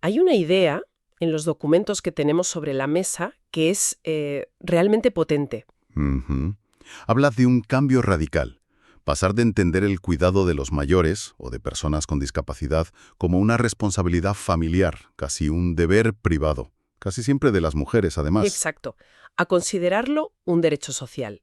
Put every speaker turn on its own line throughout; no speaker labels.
Hay una idea en los documentos que tenemos sobre la mesa que es realmente potente.
Ujú. Habla de un cambio radical. Pasar de entender el cuidado de los mayores o de personas con discapacidad como una responsabilidad familiar, casi un deber privado, casi siempre de las mujeres además.
Exacto. A considerarlo un derecho social.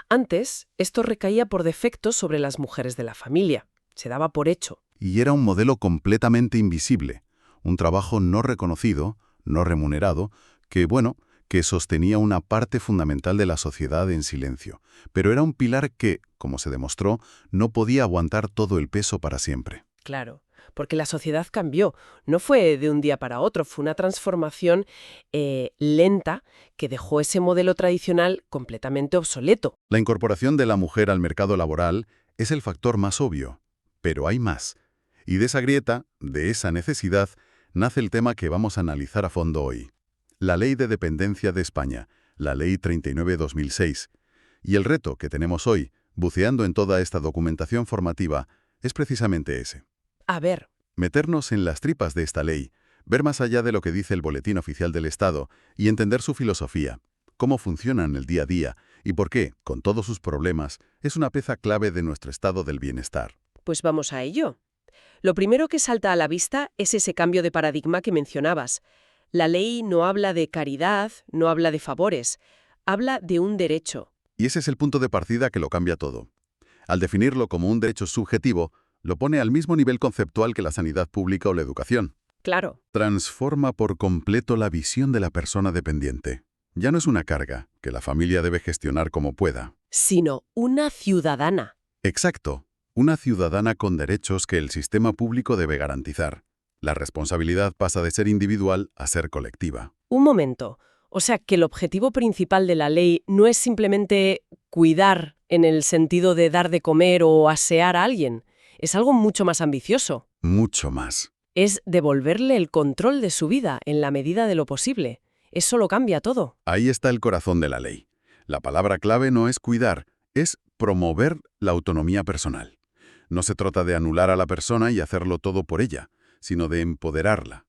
Antes, esto recaía por defecto sobre las mujeres de la familia. Se daba por hecho.
Y era un modelo completamente invisible, un trabajo no reconocido, no remunerado, que sostenía una parte fundamental de la sociedad en silencio. Pero era un pilar que, como se demostró, no podía aguantar todo el peso para siempre.
Claro, porque la sociedad cambió. No fue de un día para otro, fue una transformación lenta que dejó ese modelo tradicional completamente obsoleto.
La incorporación de la mujer al mercado laboral es el factor más obvio, pero hay más. Y de esa grieta, de esa necesidad, nace el tema que vamos a analizar a fondo hoy. La Ley de Dependencia de España, la Ley 39/2006. Y el reto que tenemos hoy, buceando en toda esta documentación formativa, es precisamente ese.
A ver,
Meternos en las tripas de esta ley, ver más allá de lo que dice el Boletín Oficial del Estado y entender su filosofía, cómo funciona en el día a día y por qué, con todos sus problemas, es una pieza clave de nuestro estado del bienestar.
pues vamos a ello. Lo primero que salta a la vista es ese cambio de paradigma que mencionabas. La ley no habla de caridad, no habla de favores, habla de un derecho.
Y ese es el punto de partida que lo cambia todo. Al definirlo como un derecho subjetivo, lo pone al mismo nivel conceptual que la sanidad pública o la educación.
Claro,
Transforma por completo la visión de la persona dependiente. Ya no es una carga que la familia debe gestionar como pueda.
sino una ciudadana.
Exacto, una ciudadana con derechos que el sistema público debe garantizar. La responsabilidad pasa de ser individual a ser colectiva.
Un momento. O sea, que el objetivo principal de la ley no es simplemente cuidar en el sentido de dar de comer o asear a alguien. Es algo mucho más ambicioso.
Mucho más.
Es devolverle el control de su vida en la medida de lo posible. Eso lo cambia todo.
Ahí está el corazón de la ley. La palabra clave no es cuidar, es promover la autonomía personal. No se trata de anular a la persona y hacerlo todo por ella, sino de empoderarla.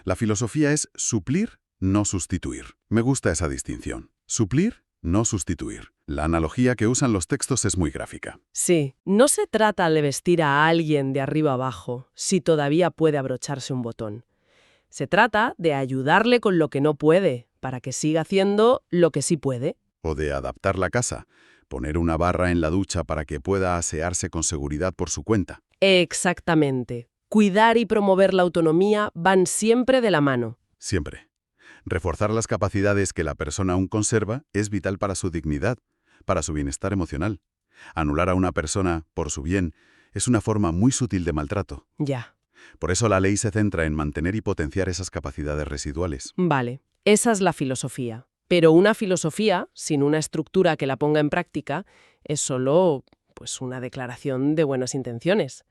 La filosofía es suplir, no sustituir. Me gusta esa distinción. Suplir, no sustituir. La analogía que usan los textos es muy gráfica.
Sí, no se trata de vestir a alguien de arriba abajo, si todavía puede abrocharse un botón. Se trata de ayudarle con lo que no puede, para que siga haciendo lo que sí puede.
O de adaptar la casa, poner una barra en la ducha para que pueda asearse con seguridad por su cuenta.
Exactamente. Cuidar y promover la autonomía van siempre de la mano.
Siempre. Reforzar las capacidades que la persona aún conserva es vital para su dignidad, para su bienestar emocional. Anular a una persona, por su bien, es una forma muy sutil de maltrato.
Ya,
Por eso la ley se centra en mantener y potenciar esas capacidades residuales.
vale. Esa es la filosofía. Pero una filosofía, sin una estructura que la ponga en práctica, es solo, pues, una declaración de buenas intenciones.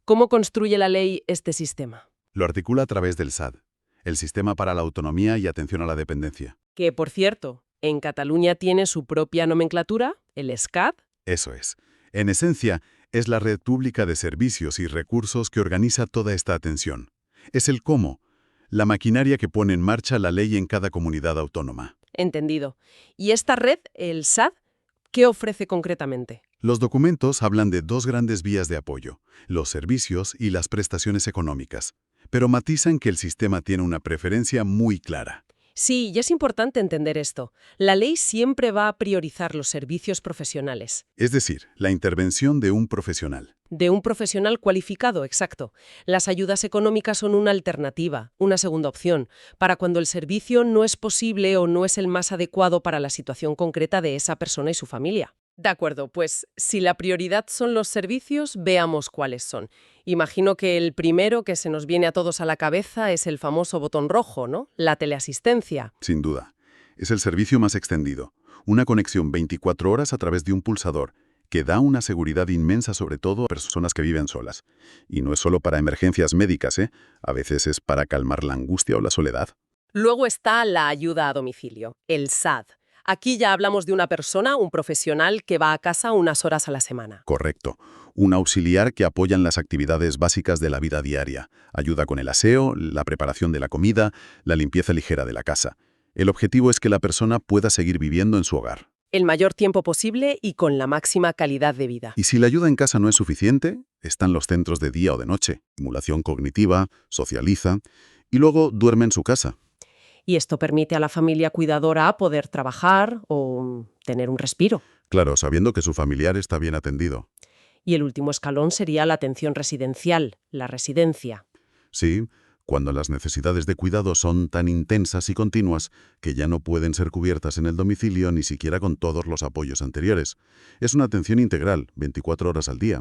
¿Cómo construye la ley este sistema?
Lo articula a través del SAD, el Sistema para la Autonomía y Atención a la Dependencia.
Que, por cierto, en Cataluña tiene su propia nomenclatura, el SCAD.
Eso es. En esencia, es la red pública de servicios y recursos que organiza toda esta atención. Es el cómo, la maquinaria que pone en marcha la ley en cada comunidad autónoma.
Entendido. ¿Y esta red, el SAD, qué ofrece concretamente?
Los documentos hablan de dos grandes vías de apoyo, los servicios y las prestaciones económicas, pero matizan que el sistema tiene una preferencia muy clara.
Sí, y es importante entender esto. La ley siempre va a priorizar los servicios profesionales.
Es decir, la intervención de un profesional.
De un profesional cualificado, exacto. Las ayudas económicas son una alternativa, una segunda opción, para cuando el servicio no es posible o no es el más adecuado para la situación concreta de esa persona y su familia. De acuerdo, pues si la prioridad son los servicios, veamos cuáles son. Imagino que el primero que se nos viene a todos a la cabeza es el famoso botón rojo, ¿no? La teleasistencia.
Sin duda. Es el servicio más extendido. Una conexión 24 horas a través de un pulsador, que da una seguridad inmensa sobre todo a personas que viven solas. Y no es solo para emergencias médicas, ¿eh? A veces es para calmar la angustia o la soledad.
Luego está la ayuda a domicilio, el SAD. Aquí ya hablamos de una persona, un profesional, que va a casa unas horas a la semana.
Correcto. Un auxiliar que apoya en las actividades básicas de la vida diaria. Ayuda con el aseo, la preparación de la comida, la limpieza ligera de la casa. El objetivo es que la persona pueda seguir viviendo en su hogar.
El mayor tiempo posible y con la máxima calidad de vida.
Y si la ayuda en casa no es suficiente, están los centros de día o de noche, estimulación cognitiva, socializa, y luego duerme en su casa.
Y esto permite a la familia cuidadora poder trabajar o tener un respiro.
Claro, sabiendo que su familiar está bien atendido.
Y el último escalón sería la atención residencial, la residencia.
Sí, cuando las necesidades de cuidado son tan intensas y continuas que ya no pueden ser cubiertas en el domicilio ni siquiera con todos los apoyos anteriores. Es una atención integral, 24 horas al día.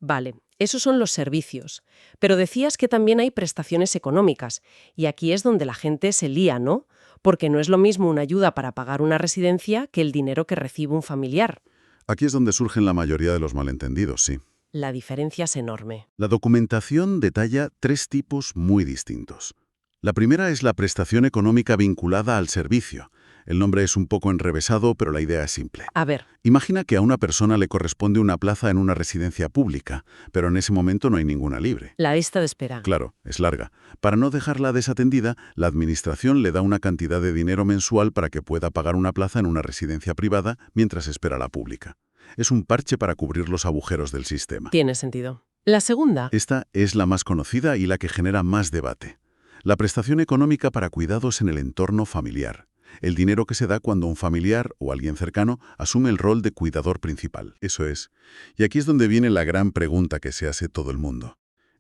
Vale, esos son los servicios. Pero decías que también hay prestaciones económicas. Y aquí es donde la gente se lía, ¿no? Porque no es lo mismo una ayuda para pagar una residencia que el dinero que recibe un familiar.
Aquí es donde surgen la mayoría de los malentendidos, sí.
La diferencia es enorme.
La documentación detalla 3 tipos muy distintos. La primera es la prestación económica vinculada al servicio. El nombre es un poco enrevesado, pero la idea es simple.
A ver,
Imagina que a una persona le corresponde una plaza en una residencia pública, pero en ese momento no hay ninguna libre.
la lista de espera.
Claro, es larga. Para no dejarla desatendida, la administración le da una cantidad de dinero mensual para que pueda pagar una plaza en una residencia privada mientras espera la pública. Es un parche para cubrir los agujeros del sistema.
Tiene sentido. La segunda,
Esta es la más conocida y la que genera más debate. La prestación económica para cuidados en el entorno familiar. El dinero que se da cuando un familiar o alguien cercano asume el rol de cuidador principal. Eso es. Y aquí es donde viene la gran pregunta que se hace todo el mundo.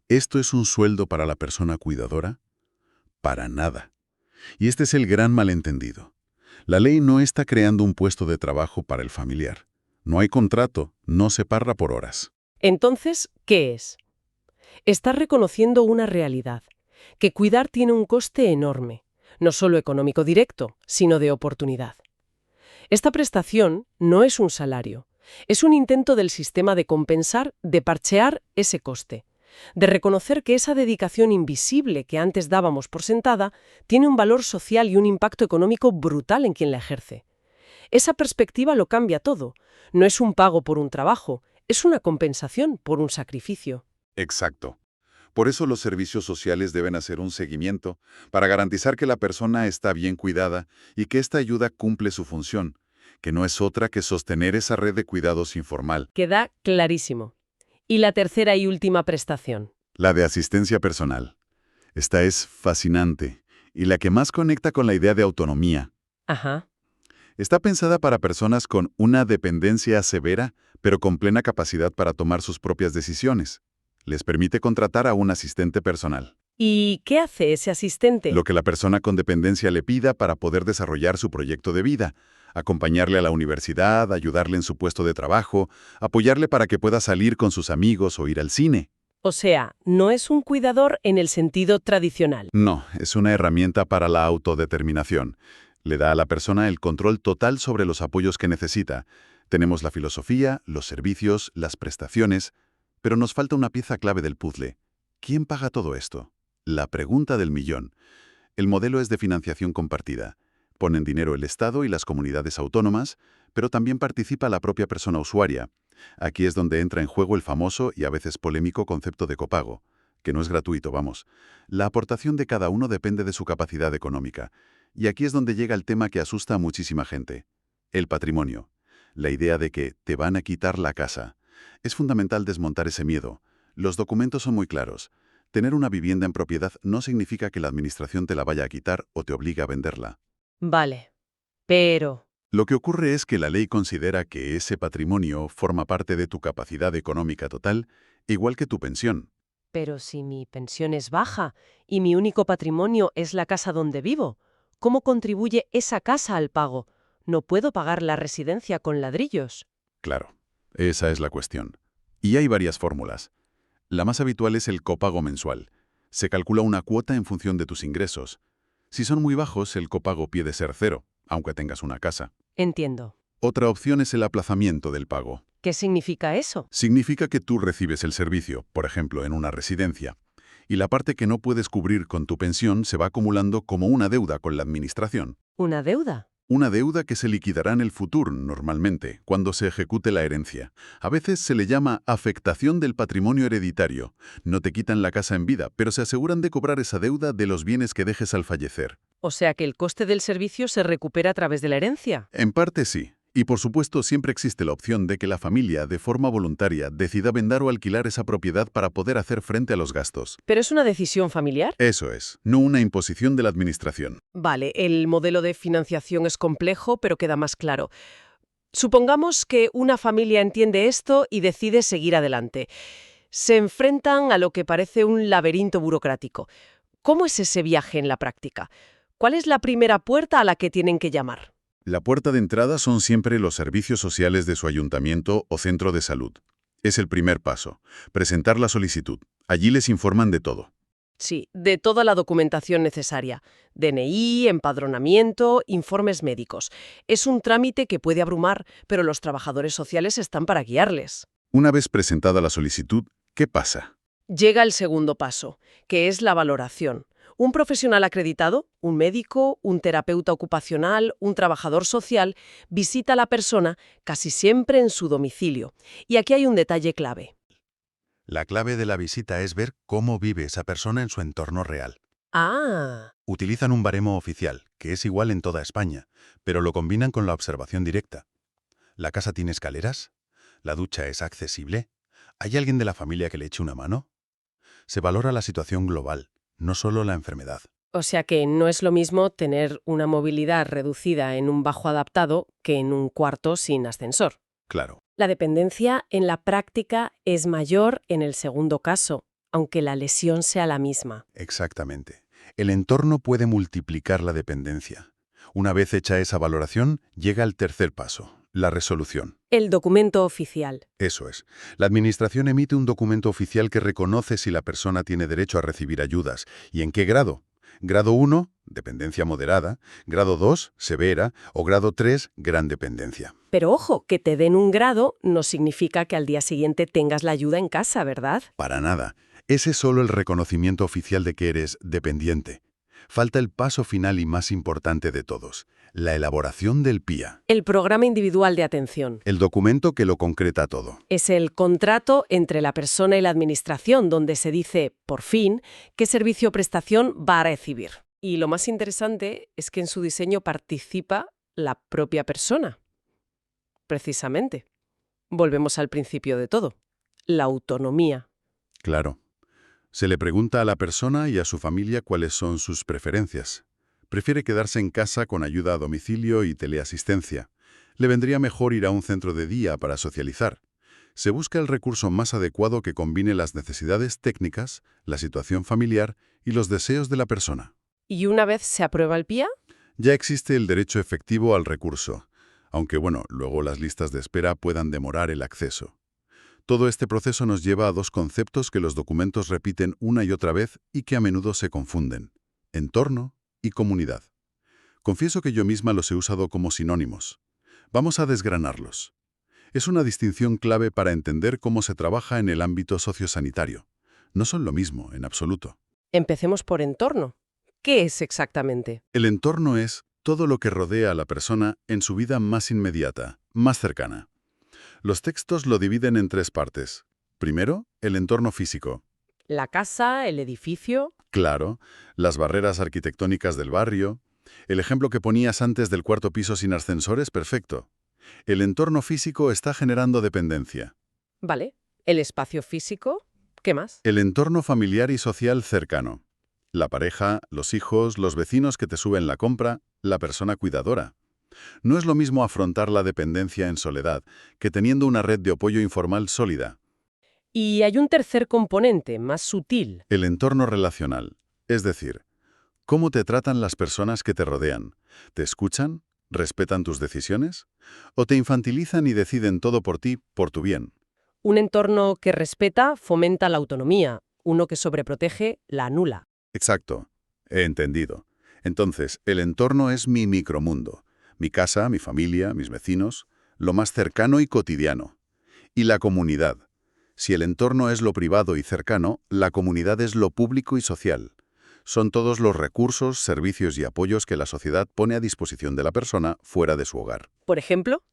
¿Esto es un sueldo para la persona cuidadora? Para nada. Y este es el gran malentendido. La ley no está creando un puesto de trabajo para el familiar. No hay contrato, no se paga por horas.
entonces, ¿qué es? Estás reconociendo una realidad, que cuidar tiene un coste enorme, no solo económico directo, sino de oportunidad. Esta prestación no es un salario, es un intento del sistema de compensar, de parchear ese coste, de reconocer que esa dedicación invisible que antes dábamos por sentada tiene un valor social y un impacto económico brutal en quien la ejerce. Esa perspectiva lo cambia todo. No es un pago por un trabajo, es una compensación por un sacrificio.
Exacto. Por eso los servicios sociales deben hacer un seguimiento para garantizar que la persona está bien cuidada y que esta ayuda cumple su función, que no es otra que sostener esa red de cuidados informal,
Queda clarísimo. Y la tercera y última prestación.
la de asistencia personal. Esta es fascinante y la que más conecta con la idea de autonomía.
Ajá.
Está pensada para personas con una dependencia severa, pero con plena capacidad para tomar sus propias decisiones. Les permite contratar a un asistente personal,
¿Y qué hace ese asistente?
lo que la persona con dependencia le pida para poder desarrollar su proyecto de vida, acompañarle a la universidad, ayudarle en su puesto de trabajo, apoyarle para que pueda salir con sus amigos o ir al cine.
O sea, no es un cuidador en el sentido tradicional.
No, es una herramienta para la autodeterminación. Le da a la persona el control total sobre los apoyos que necesita. Tenemos la filosofía, los servicios, las prestaciones, pero nos falta una pieza clave del puzzle. ¿Quién paga todo esto? La pregunta del millón. El modelo es de financiación compartida. Ponen dinero el Estado y las comunidades autónomas, pero también participa la propia persona usuaria. Aquí es donde entra en juego el famoso y a veces polémico concepto de copago, que no es gratuito, vamos. La aportación de cada uno depende de su capacidad económica. Y aquí es donde llega el tema que asusta a muchísima gente. El patrimonio. La idea de que te van a quitar la casa. Es fundamental desmontar ese miedo. Los documentos son muy claros. Tener una vivienda en propiedad no significa que la administración te la vaya a quitar o te obligue a venderla.
Vale. Pero...
Lo que ocurre es que la ley considera que ese patrimonio forma parte de tu capacidad económica total, igual que tu pensión.
Pero si mi pensión es baja y mi único patrimonio es la casa donde vivo, ¿cómo contribuye esa casa al pago? No puedo pagar la residencia con ladrillos.
Claro, esa es la cuestión. Y hay varias fórmulas. La más habitual es el copago mensual. Se calcula una cuota en función de tus ingresos. Si son muy bajos, el copago puede ser cero, aunque tengas una casa.
Entiendo.
Otra opción es el aplazamiento del pago.
¿Qué significa eso?
Significa que tú recibes el servicio, por ejemplo, en una residencia, y la parte que no puedes cubrir con tu pensión se va acumulando como una deuda con la administración.
¿Una deuda?
Una deuda que se liquidará en el futuro, normalmente, cuando se ejecute la herencia. A veces se le llama afectación del patrimonio hereditario. No te quitan la casa en vida, pero se aseguran de cobrar esa deuda de los bienes que dejes al fallecer.
O sea que el coste del servicio se recupera a través de la herencia.
En parte sí. Y por supuesto siempre existe la opción de que la familia, de forma voluntaria, decida vender o alquilar esa propiedad para poder hacer frente a los gastos.
¿Pero es una decisión familiar?
Eso es, no una imposición de la administración.
Vale, el modelo de financiación es complejo, pero queda más claro. Supongamos que una familia entiende esto y decide seguir adelante. Se enfrentan a lo que parece un laberinto burocrático. ¿Cómo es ese viaje en la práctica? ¿Cuál es la primera puerta a la que tienen que llamar?
La puerta de entrada son siempre los servicios sociales de su ayuntamiento o centro de salud. Es el primer paso. Presentar la solicitud. Allí les informan de todo.
Sí, de toda la documentación necesaria. DNI, empadronamiento, informes médicos. Es un trámite que puede abrumar, pero los trabajadores sociales están para guiarles.
Una vez presentada la solicitud, ¿qué pasa?
Llega el segundo paso, que es la valoración. Un profesional acreditado, un médico, un terapeuta ocupacional, un trabajador social, visita a la persona casi siempre en su domicilio. Y aquí hay un detalle clave.
La clave de la visita es ver cómo vive esa persona en su entorno real.
Ah,
Utilizan un baremo oficial, que es igual en toda España, pero lo combinan con la observación directa. ¿La casa tiene escaleras? ¿La ducha es accesible? ¿Hay alguien de la familia que le eche una mano? Se valora la situación global, no solo la enfermedad.
o sea que no es lo mismo tener una movilidad reducida en un bajo adaptado que en un cuarto sin ascensor.
Claro.
La dependencia en la práctica es mayor en el segundo caso, aunque la lesión sea la misma.
Exactamente. El entorno puede multiplicar la dependencia. Una vez hecha esa valoración, llega el tercer paso, la resolución.
El documento oficial.
Eso es. La Administración emite un documento oficial que reconoce si la persona tiene derecho a recibir ayudas y en qué grado. Grado 1, dependencia moderada, grado 2, severa, o grado 3, gran dependencia.
Pero ojo, que te den un grado no significa que al día siguiente tengas la ayuda en casa, ¿verdad?
Para nada. Ese es solo el reconocimiento oficial de que eres dependiente. Falta el paso final y más importante de todos, la elaboración del PIA,
El programa individual de atención.
el documento que lo concreta todo.
Es el contrato entre la persona y la administración, donde se dice, por fin, qué servicio o prestación va a recibir. Y lo más interesante es que en su diseño participa la propia persona. Precisamente. Volvemos al principio de todo. La autonomía.
Claro. Se le pregunta a la persona y a su familia cuáles son sus preferencias. Prefiere quedarse en casa con ayuda a domicilio y teleasistencia. Le vendría mejor ir a un centro de día para socializar. Se busca el recurso más adecuado que combine las necesidades técnicas, la situación familiar y los deseos de la persona.
¿Y una vez se aprueba el PIA?
Ya existe el derecho efectivo al recurso, aunque luego las listas de espera puedan demorar el acceso. Todo este proceso nos lleva a dos conceptos que los documentos repiten una y otra vez y que a menudo se confunden: entorno y comunidad. Confieso que yo misma los he usado como sinónimos. Vamos a desgranarlos. Es una distinción clave para entender cómo se trabaja en el ámbito sociosanitario. No son lo mismo, en absoluto.
Empecemos por entorno. ¿Qué es exactamente?
El entorno es todo lo que rodea a la persona en su vida más inmediata, más cercana. Los textos lo dividen en tres partes. Primero, el entorno físico.
La casa, el edificio.
Claro, las barreras arquitectónicas del barrio. El ejemplo que ponías antes del cuarto piso sin ascensores, perfecto. El entorno físico está generando dependencia.
Vale. El espacio físico. ¿Qué más?
El entorno familiar y social cercano. La pareja, los hijos, los vecinos que te suben la compra, la persona cuidadora. No es lo mismo afrontar la dependencia en soledad que teniendo una red de apoyo informal sólida.
Y hay un tercer componente, más sutil.
El entorno relacional, es decir, cómo te tratan las personas que te rodean. ¿Te escuchan? ¿Respetan tus decisiones? ¿O te infantilizan y deciden todo por ti, por tu bien?
Un entorno que respeta fomenta la autonomía. Uno que sobreprotege la anula.
Exacto. He entendido. Entonces, el entorno es mi micromundo. Mi casa, mi familia, mis vecinos, lo más cercano y cotidiano. Y la comunidad. Si el entorno es lo privado y cercano, la comunidad es lo público y social.
Son todos los recursos, servicios y apoyos que la sociedad pone a disposición de la persona fuera de su hogar.
Por ejemplo,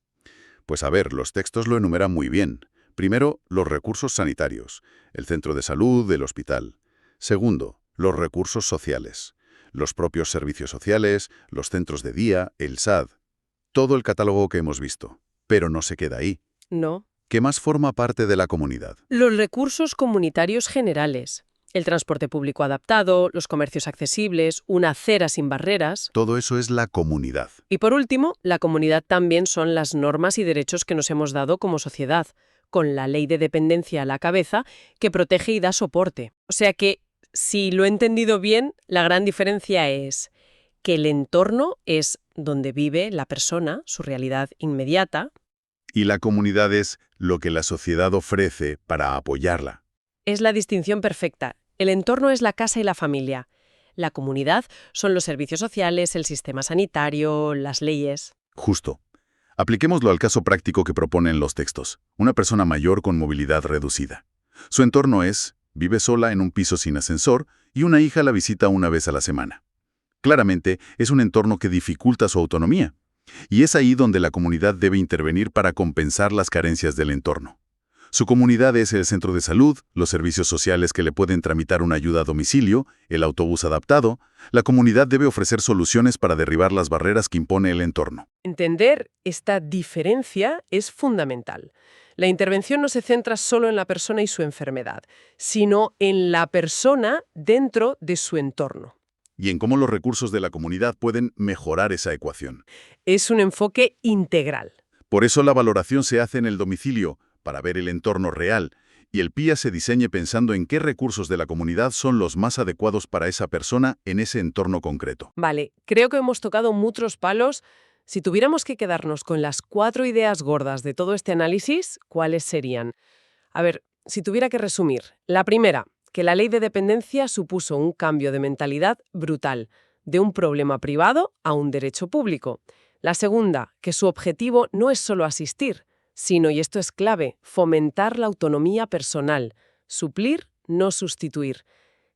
Pues a ver, los textos lo enumeran muy bien. Primero, los recursos sanitarios, el centro de salud, el hospital. Segundo, los recursos sociales, los propios servicios sociales, los centros de día, el SAD. Todo el catálogo que hemos visto. Pero no se queda ahí.
no.
¿Qué más forma parte de la comunidad?
Los recursos comunitarios generales. El transporte público adaptado, los comercios accesibles, una acera sin barreras.
Todo eso es la comunidad.
Y por último, la comunidad también son las normas y derechos que nos hemos dado como sociedad, con la ley de dependencia a la cabeza, que protege y da soporte. O sea que, si lo he entendido bien, la gran diferencia es que el entorno es donde vive la persona, su realidad inmediata.
Y la comunidad es lo que la sociedad ofrece para apoyarla.
Es la distinción perfecta. El entorno es la casa y la familia. La comunidad son los servicios sociales, el sistema sanitario, las leyes.
Justo. Apliquémoslo al caso práctico que proponen los textos. Una persona mayor con movilidad reducida. Su entorno vive sola en un piso sin ascensor y una hija la visita una vez a la semana. Claramente, es un entorno que dificulta su autonomía. Y es ahí donde la comunidad debe intervenir para compensar las carencias del entorno. Su comunidad es el centro de salud, los servicios sociales que le pueden tramitar una ayuda a domicilio, el autobús adaptado. La comunidad debe ofrecer soluciones para derribar las barreras que impone el entorno.
Entender esta diferencia es fundamental. La intervención no se centra solo en la persona y su enfermedad, sino en la persona dentro de su entorno.
Y en cómo los recursos de la comunidad pueden mejorar esa ecuación.
Es un enfoque integral.
Por eso la valoración se hace en el domicilio, para ver el entorno real, y el PIA se diseñe pensando en qué recursos de la comunidad son los más adecuados para esa persona en ese entorno concreto.
Vale, creo que hemos tocado muchos palos. Si tuviéramos que quedarnos con las 4 ideas gordas de todo este análisis, ¿cuáles serían? A ver, si tuviera que resumir. La primera, que la ley de dependencia supuso un cambio de mentalidad brutal, de un problema privado a un derecho público. La segunda, que su objetivo no es solo asistir, sino, y esto es clave, fomentar la autonomía personal, suplir, no sustituir.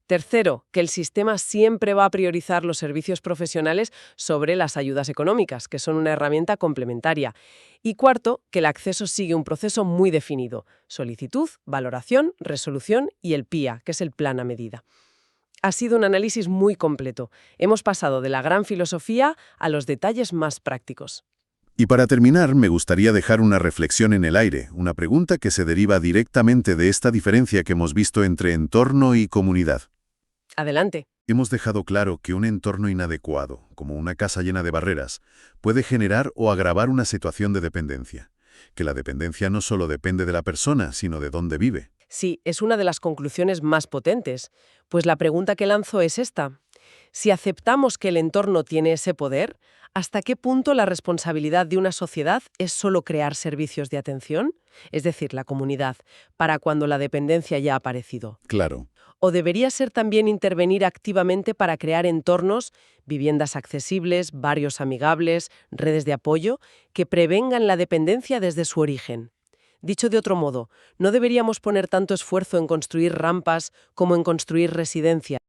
Tercero, que el sistema siempre va a priorizar los servicios profesionales sobre las ayudas económicas, que son una herramienta complementaria. Y cuarto, que el acceso sigue un proceso muy definido: solicitud, valoración, resolución y el PIA, que es el plan a medida. Ha sido un análisis muy completo. Hemos pasado de la gran filosofía a los detalles más prácticos.
Y para terminar, me gustaría dejar una reflexión en el aire, una pregunta que se deriva directamente de esta diferencia que hemos visto entre entorno y comunidad.
Adelante.
Hemos dejado claro que un entorno inadecuado, como una casa llena de barreras, puede generar o agravar una situación de dependencia. Que la dependencia no solo depende de la persona, sino de dónde vive.
Sí, es una de las conclusiones más potentes. Pues la pregunta que lanzo es esta. Si aceptamos que el entorno tiene ese poder, ¿hasta qué punto la responsabilidad de una sociedad es solo crear servicios de atención? Es decir, la comunidad, para cuando la dependencia ya ha aparecido.
Claro.
¿O debería ser también intervenir activamente para crear entornos, viviendas accesibles, barrios amigables, redes de apoyo, que prevengan la dependencia desde su origen? Dicho de otro modo, ¿no deberíamos poner tanto esfuerzo en construir rampas como en construir residencias?